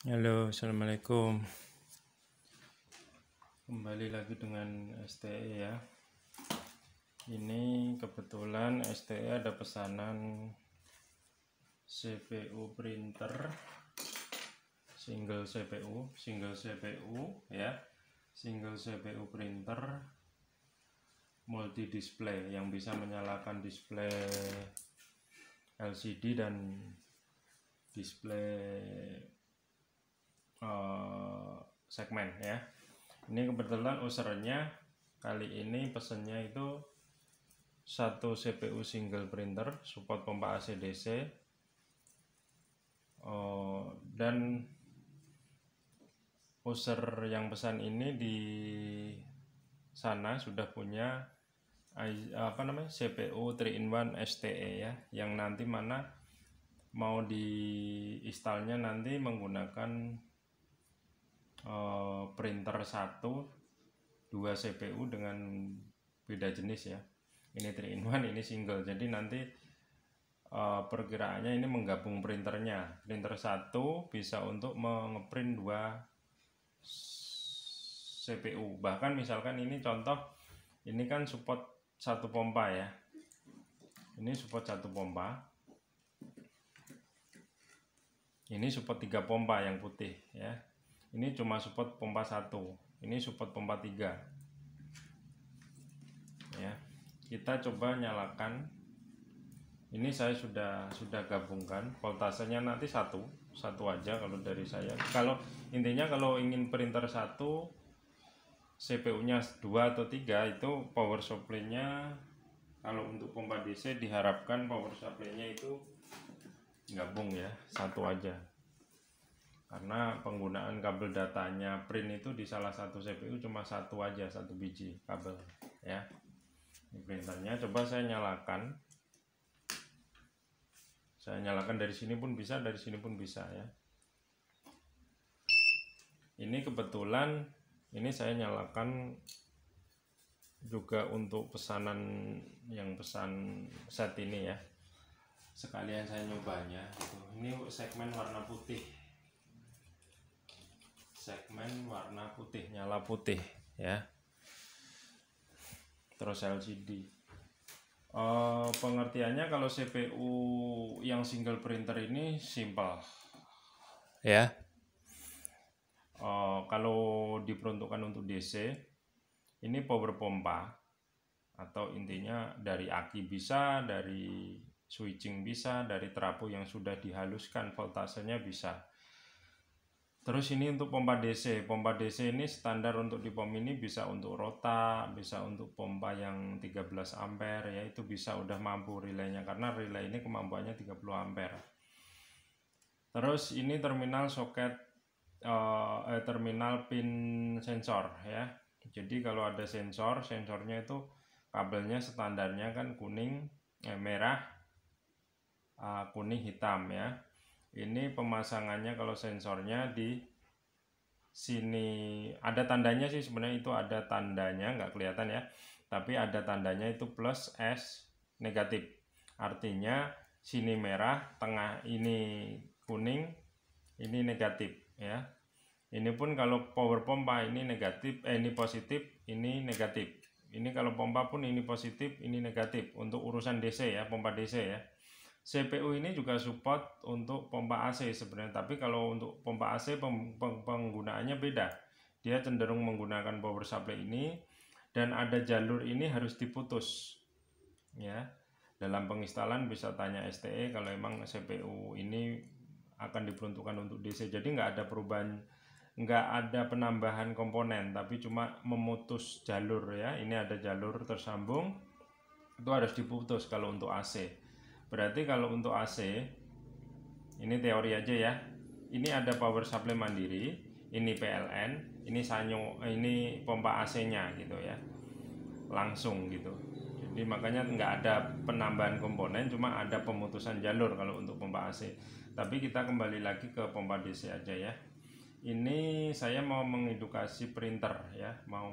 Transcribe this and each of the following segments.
Halo, assalamualaikum. Kembali lagi dengan STE ya. Ini kebetulan STE ada pesanan CPU printer, single CPU ya, single CPU printer multi display yang bisa menyalakan display LCD dan display segmen ya. Ini kebetulan usernya kali ini pesennya itu satu CPU single printer support pompa AC DC, dan user yang pesan ini di sana sudah punya CPU 3-in-1 STE ya, yang nanti mana mau diinstalnya nanti menggunakan printer 2 CPU dengan beda jenis ya. Ini 3-in-1, ini single. Jadi nanti perkiraannya ini menggabung printernya. Printer 1 bisa untuk mengeprint 2 CPU. Bahkan misalkan ini contoh, ini kan support 1 pompa ya. Ini support 1 pompa. Ini support 3 pompa yang putih ya. Ini cuma support pompa 1. Ini support pompa 3. Ya. Kita coba nyalakan. Ini saya sudah gabungkan. Voltasenya nanti satu aja kalau dari saya. Kalau intinya kalau ingin printer 1, CPU-nya 2 atau 3, itu power supply-nya kalau untuk pompa DC diharapkan power supply-nya itu gabung ya, satu aja. Karena penggunaan kabel datanya print itu di salah satu CPU cuma satu aja, satu biji kabel ya. Ini printernya, coba saya nyalakan. Saya nyalakan dari sini pun bisa, dari sini pun bisa ya. Ini kebetulan ini saya nyalakan juga untuk pesanan yang pesan set ini ya. Sekalian saya nyobanya gitu. Ini segmen warna putih. Segmen warna putih, nyala putih ya. Terus LCD. Pengertiannya kalau CPU yang single printer ini simple ya. Kalau diperuntukkan untuk DC, ini power pompa atau intinya dari aki bisa, dari switching bisa, dari trafo yang sudah dihaluskan voltasenya bisa. Terus ini untuk pompa DC. Pompa DC ini standar untuk di pom ini bisa untuk rota, bisa untuk pompa yang 13 ampere ya, itu bisa udah mampu relaynya karena relay ini kemampuannya 30 ampere. Terus ini terminal soket terminal pin sensor ya. Jadi kalau ada sensornya itu kabelnya standarnya kan kuning, merah, kuning, hitam ya. Ini pemasangannya kalau sensornya di sini ada tandanya sih, sebenarnya itu ada tandanya, nggak kelihatan ya, tapi ada tandanya itu plus S negatif. Artinya sini merah, tengah ini kuning, ini negatif ya. Ini pun kalau power pompa ini negatif, ini positif, ini negatif. Ini kalau pompa pun ini positif, ini negatif untuk urusan DC ya, pompa DC ya. CPU ini juga support untuk pompa AC sebenarnya, tapi kalau untuk pompa AC penggunaannya beda. Dia cenderung menggunakan power supply ini, dan ada jalur ini harus diputus ya. Dalam penginstalan bisa tanya STE kalau emang CPU ini akan diperuntukkan untuk DC. Jadi nggak ada perubahan, nggak ada penambahan komponen, tapi cuma memutus jalur ya. Ini ada jalur tersambung, itu harus diputus kalau untuk AC. Berarti kalau untuk AC, ini teori aja ya. Ini ada power supply mandiri, ini PLN, ini sanyo, ini pompa AC-nya gitu ya. Langsung gitu. Jadi makanya nggak ada penambahan komponen, cuma ada pemutusan jalur kalau untuk pompa AC. Tapi kita kembali lagi ke pompa DC aja ya. Ini saya mau mengedukasi printer ya, mau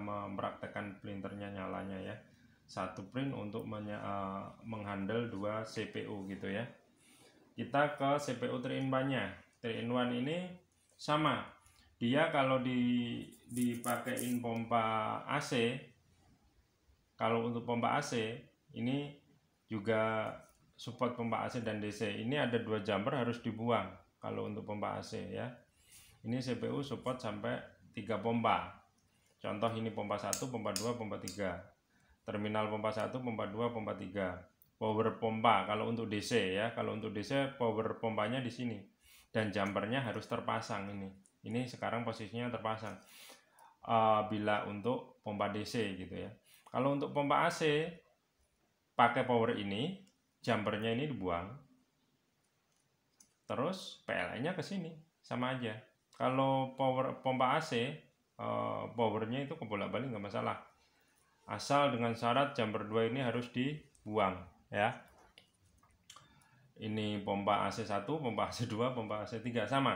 mempraktekkan printernya nyalanya ya. Satu print untuk menghandle 2 CPU gitu ya. Kita ke CPU 3-in-1-nya. 3-in-1 ini sama. Dia kalau dipakein pompa AC, kalau untuk pompa AC ini juga support pompa AC dan DC. Ini ada 2 jumper harus dibuang kalau untuk pompa AC ya. Ini CPU support sampai 3 pompa. Contoh ini pompa 1, pompa 2, pompa 3. Terminal pompa 1, pompa 2, pompa 3. Power pompa kalau untuk DC ya. Kalau untuk DC power pompanya di sini. Dan jumpernya harus terpasang ini. Ini sekarang posisinya terpasang. Bila untuk pompa DC gitu ya. Kalau untuk pompa AC pakai power ini, jumpernya ini dibuang. Terus PLN-nya ke sini, sama aja. Kalau power pompa AC, powernya itu kebolak-balik nggak masalah. Asal dengan syarat jumper 2 ini harus dibuang ya. Ini pompa AC 1, pompa AC 2, pompa AC 3 sama.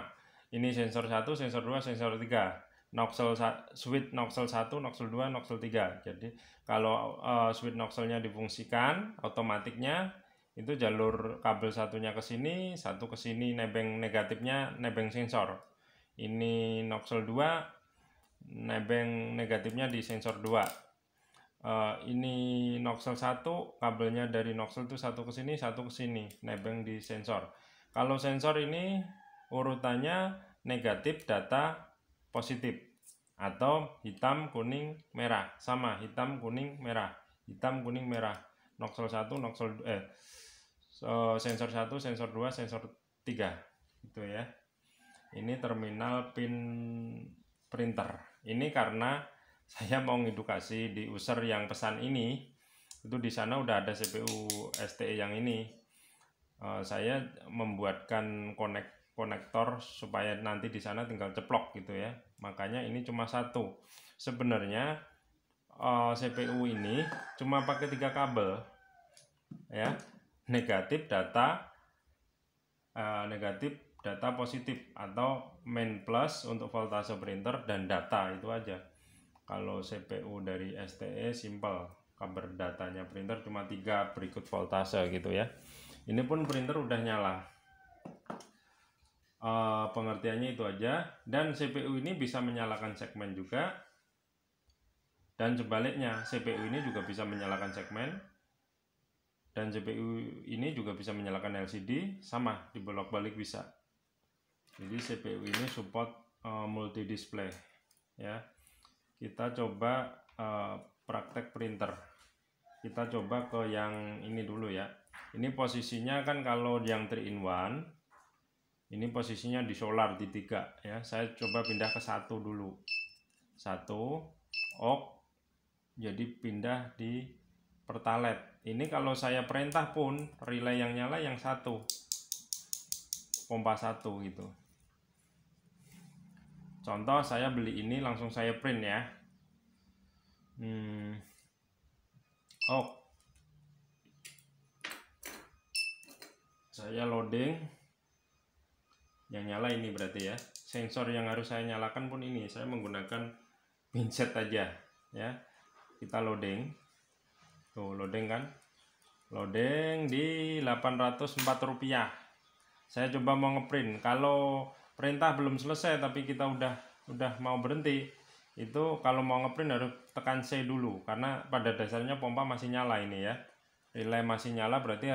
Ini sensor 1, sensor 2, sensor 3. Nozzle switch nozzle 1, nozzle 2, nozzle 3. Jadi kalau switch nozzle-nya difungsikan, otomatiknya itu jalur kabel satunya ke sini, satu ke sini, nebeng negatifnya nebeng sensor. Ini nozzle 2, nebeng negatifnya di sensor 2. Ini nozzle 1, kabelnya dari nozzle itu satu ke sini, satu ke sini, nebeng di sensor. Kalau sensor ini urutannya negatif data positif atau hitam kuning merah, sama hitam kuning merah, hitam kuning merah. Nozzle 1, sensor 1, sensor 2, sensor 3 gitu ya. Ini terminal pin printer. Ini karena saya mau ngedukasi di user yang pesan ini, itu di sana udah ada CPU STE yang ini. Saya membuatkan konektor supaya nanti di sana tinggal ceplok gitu ya. Makanya ini cuma satu. Sebenarnya CPU ini cuma pakai 3 kabel ya. Negatif data positif atau main plus untuk voltase printer dan data, itu aja. Kalau CPU dari STE simple, kabel datanya printer cuma 3 berikut voltase gitu ya. Ini pun printer udah nyala. Pengertiannya itu aja. Dan CPU ini bisa menyalakan segmen juga, dan sebaliknya CPU ini juga bisa menyalakan segmen, dan CPU ini juga bisa menyalakan LCD, sama dibolak-balik bisa. Jadi CPU ini support multi display ya. Kita coba praktek printer. Kita coba ke yang ini dulu ya. Ini posisinya kan kalau yang 3-in-1 ini posisinya di solar di 3 ya. Saya coba pindah ke 1 dulu. 1 ok. Jadi pindah di pertalite. Ini kalau saya perintah pun relay yang nyala yang 1. Pompa 1 gitu. Contoh saya beli ini langsung saya print ya. Ok. Saya loading. Yang nyala ini berarti ya. Sensor yang harus saya nyalakan pun ini. Saya menggunakan pinset aja ya. Kita loading. Tuh loading kan. Loading di Rp804. Saya coba mau ngeprint. Kalau perintah belum selesai tapi kita udah mau berhenti, itu kalau mau ngeprint harus tekan C dulu, karena pada dasarnya pompa masih nyala ini ya. Relay masih nyala berarti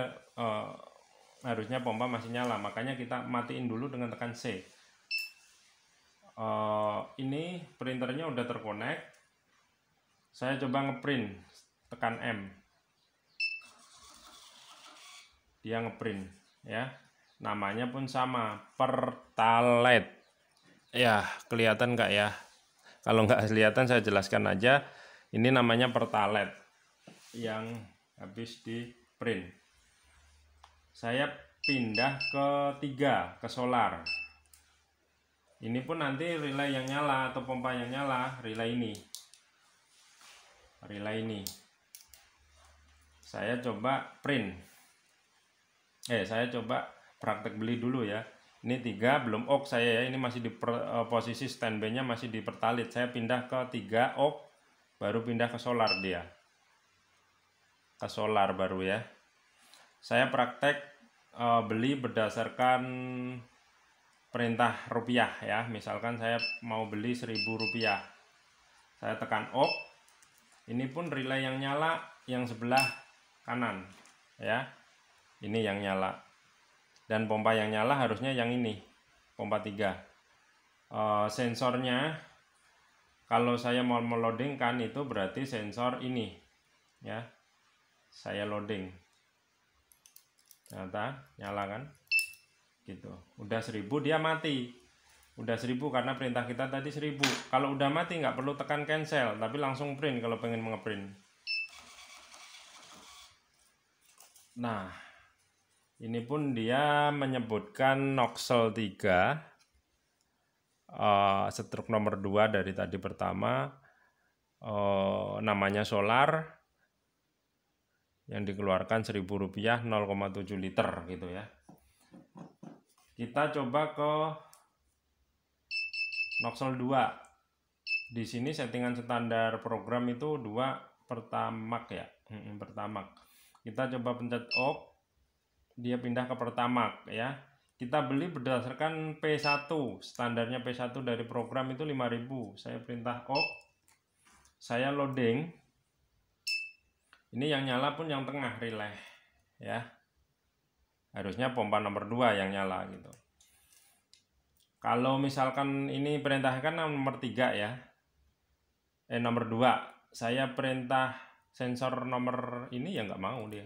harusnya pompa masih nyala, makanya kita matiin dulu dengan tekan C. Ini printernya udah terkonek. Saya coba ngeprint, tekan M. Dia ngeprint ya. Namanya pun sama, pertalite. Ya, kelihatan nggak ya? Kalau nggak kelihatan saya jelaskan aja. Ini namanya pertalite yang habis di print. Saya pindah ke 3, ke solar. Ini pun nanti relay yang nyala atau pompa yang nyala, relay ini. Relay ini. Saya coba print. Saya coba praktek beli dulu ya. Ini 3 belum ok saya ya. Ini masih di posisi standby-nya masih di pertalite. Saya pindah ke 3 ok, baru pindah ke solar dia. Ke solar baru ya. Saya praktek beli berdasarkan perintah rupiah ya. Misalkan saya mau beli 1.000 rupiah, saya tekan OK. Ini pun relay yang nyala yang sebelah kanan ya, ini yang nyala, dan pompa yang nyala harusnya yang ini, pompa 3. Sensornya kalau saya mau meloadingkan itu berarti sensor ini ya, saya loading, ternyata nyala kan gitu. Udah 1.000 dia mati, udah 1.000 karena perintah kita tadi 1.000. Kalau udah mati nggak perlu tekan cancel, tapi langsung print kalau pengen ngeprint. Nah, ini pun dia menyebutkan Noxel 3, stroke nomor 2 dari tadi pertama, namanya solar, yang dikeluarkan 1.000 rupiah 0,7 liter gitu ya. Kita coba ke Noxel 2. Di sini settingan standar program itu 2 Pertamax ya, Pertamax. Kita coba pencet OK, dia pindah ke Pertamax ya. Kita beli berdasarkan P1, standarnya P1 dari program itu 5.000. Saya perintah OK, saya loading. Ini yang nyala pun yang tengah relay ya. Harusnya pompa nomor 2 yang nyala gitu. Kalau misalkan ini perintahnya kan nomor 3 ya. Nomor 2. Saya perintah sensor nomor ini ya nggak mau dia.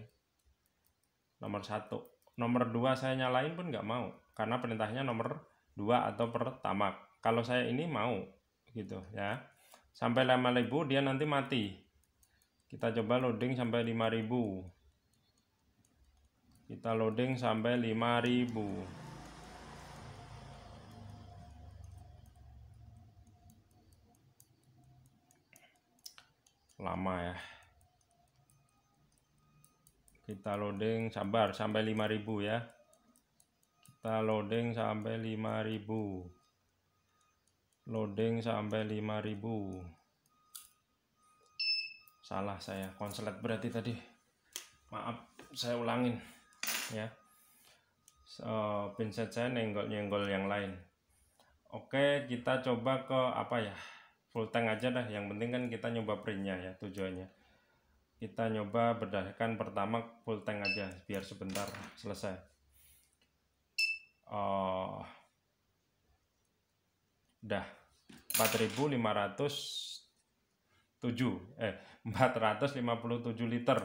Nomor 1. Nomor 2 saya nyalain pun nggak mau karena perintahnya nomor 2 atau Pertamax. Kalau saya ini mau gitu ya. Sampai 5.000 dia nanti mati. Kita coba loading sampai 5.000. Kita loading sampai 5.000. Lama ya. Kita loading, sabar sampai 5.000 ya. Kita loading sampai 5.000. Loading sampai 5.000. Salah saya, konslet berarti tadi. Maaf, saya ulangin ya. Pinset saya nyenggol yang lain. Oke, kita coba ke apa ya? Full tank aja dah. Yang penting kan kita nyoba printnya ya tujuannya. Kita nyoba berdasarkan Pertamax full tank aja biar sebentar selesai. 457 liter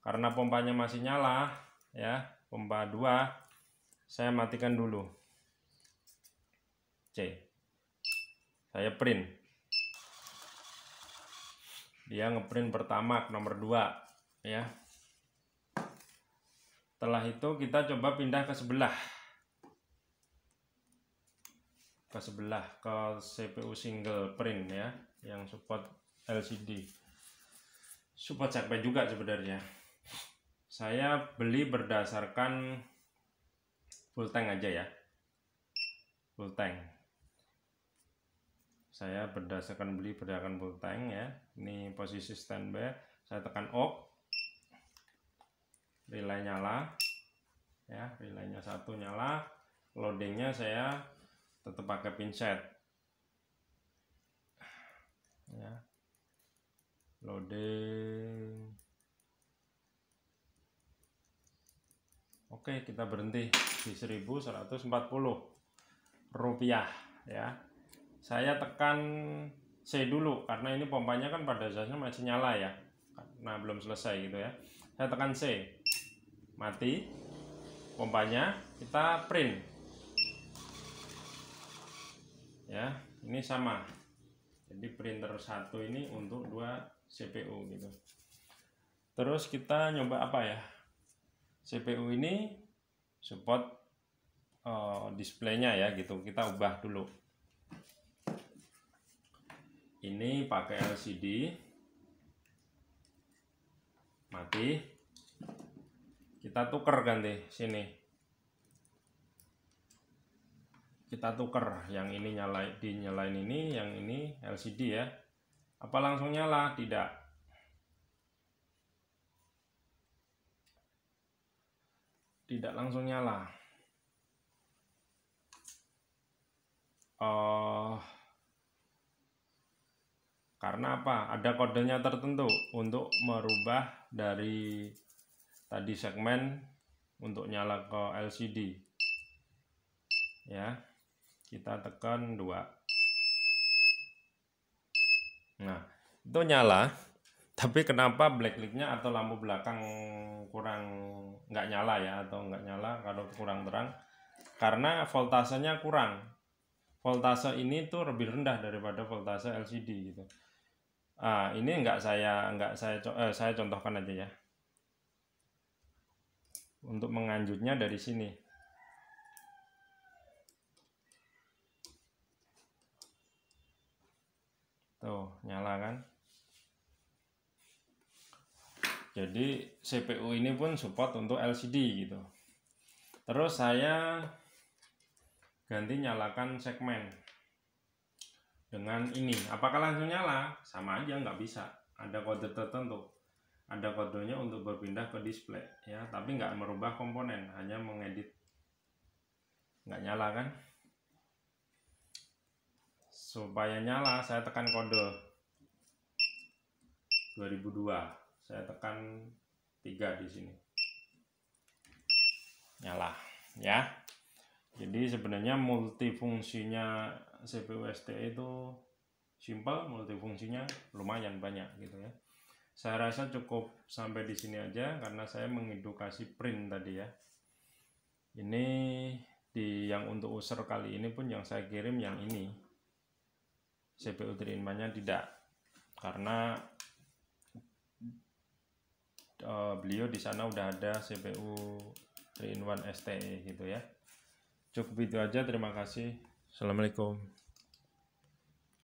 karena pompanya masih nyala ya, pompa 2. Saya matikan dulu. Saya print. Dia ngeprint Pertamax nomor 2 ya. Setelah itu kita coba pindah ke sebelah. Ke CPU single print ya, yang support LCD. Support CP juga sebenarnya. Saya beli berdasarkan full tank aja ya. Full tank. Saya beli berdasarkan full tank ya. Ini posisi standby. Saya tekan OK. Relay nyala. Ya, relaynya 1 nyala. Loadingnya saya tetap pakai pinset. Ya. Loading. Oke, kita berhenti di 1.140 rupiah ya. Saya tekan C dulu karena ini pompanya kan pada dasarnya masih nyala ya, karena belum selesai gitu ya. Saya tekan C, mati pompanya, kita print ya. Ini sama, jadi printer 1 ini untuk 2 CPU gitu. Terus kita nyoba apa ya, CPU ini support displaynya ya gitu. Kita ubah dulu. Ini pakai LCD, mati. Kita tuker ganti sini. Kita tuker, yang ini dinyalain ini, yang ini LCD ya. Apa langsung nyala? Tidak. Tidak langsung nyala. karena apa? Ada kodenya tertentu untuk merubah dari tadi segmen untuk nyala ke LCD. Ya, kita tekan 2. Nah, itu nyala. Tapi kenapa backlight-nya atau lampu belakang kurang nggak nyala ya, atau nggak nyala kalau kurang terang? Karena voltasenya kurang. Voltase ini tuh lebih rendah daripada voltase LCD gitu. Ini saya contohkan aja ya. Untuk menganjutnya dari sini. Tuh, nyala kan? Jadi CPU ini pun support untuk LCD gitu. Terus saya ganti nyalakan segmen dengan ini. Apakah langsung nyala? Sama aja, nggak bisa. Ada kode tertentu. Ada kodenya untuk berpindah ke display ya, tapi nggak merubah komponen, hanya mengedit. Nggak nyala kan? Supaya nyala saya tekan kode 2002. Saya tekan 3 di sini. Nyala ya. Jadi sebenarnya multifungsinya CPU STE itu simple, multifungsinya lumayan banyak gitu ya. Saya rasa cukup sampai di sini aja karena saya mengedukasi print tadi ya. Ini yang untuk user kali ini pun yang saya kirim yang ini. CPU 3-in-1-nya tidak. Karena beliau di sana udah ada CPU 3-in-1 STE gitu ya. Cukup itu aja, terima kasih. Assalamualaikum.